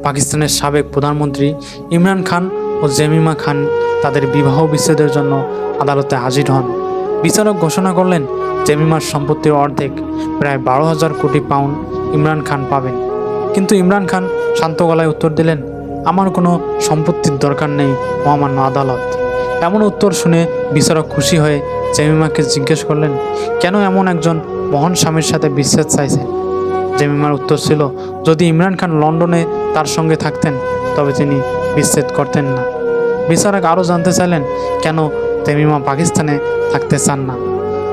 পাকিস্তানের সাবেক প্রধানমন্ত্রী ইমরান খান ও জেমিমা খান তাদের বিবাহ বিচ্ছেদের জন্য আদালতে হাজির হন। বিচারক ঘোষণা করলেন জেমিমার সম্পত্তির অর্ধেক প্রায় 12,000 কোটি পাউন্ড ইমরান খান পাবেন। কিন্তু ইমরান খান শান্ত গলায় উত্তর দিলেন, আমার কোনো সম্পত্তির দরকার নেই মহামান্য আদালত। এমন উত্তর শুনে বিচারক খুশি হয়ে জেমিমাকে জিজ্ঞেস করলেন, কেন এমন একজন মহান স্বামীর সাথে বিচ্ছেদ চাইছেন? জেমিমার উত্তর ছিল, যদি ইমরান খান লন্ডনে তার সঙ্গে থাকতেন তবে তিনি বিচ্ছেদ করতেন না। বিচারক আরও জানতে চাইলেন কেন জেমিমা পাকিস্তানে থাকতে চান না।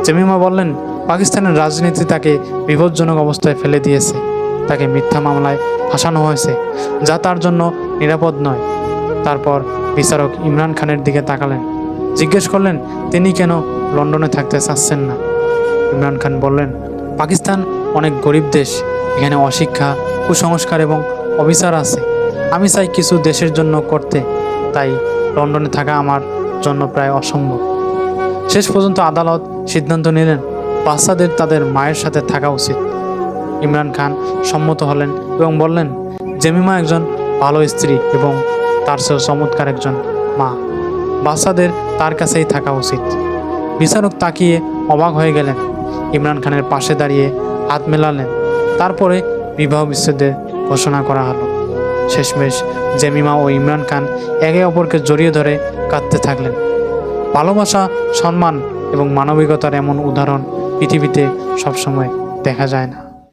জেমিমা বললেন, পাকিস্তানের রাজনীতি তাকে বিপজ্জনক অবস্থায় ফেলে দিয়েছে। তাকে মিথ্যা মামলায় ফাঁসানো হয়েছে, যা তার জন্য নিরাপদ নয়। তারপর বিচারক ইমরান খানের দিকে তাকালেন, জিজ্ঞেস করলেন তিনি কেন লন্ডনে থাকতে চাচ্ছেন না। ইমরান খান বললেন, পাকিস্তান অনেক গরিব দেশ, এখানে অশিক্ষা, কুসংস্কার এবং অবিচার আছে। আমি চাই কিছু দেশের জন্য করতে, তাই লন্ডনে থাকা আমার জন্য প্রায় অসম্ভব। শেষ পর্যন্ত আদালত সিদ্ধান্ত নিলেন বাচ্চাদের তাদের মায়ের সাথে থাকা উচিত। ইমরান খান সম্মত হলেন এবং বললেন, জেমিমা একজন ভালো স্ত্রী এবং তার চেয়েও চমৎকার একজন মা। বাচ্চাদের তার কাছেই থাকা উচিত। বিচারক তাকিয়ে অবাক হয়ে গেলেন। ইমরান খানের পাশে দাঁড়িয়ে হাত মেলালেন। তারপরে বিবাহ বিচ্ছেদের ঘোষণা করা হলো। শেষমেশ জেমিমা ও ইমরান খান একে অপরকে জড়িয়ে ধরে কাঁদতে থাকলেন। ভালোবাসা, সম্মান এবং মানবিকতার এমন উদাহরণ পৃথিবীতে সবসময় দেখা যায় না।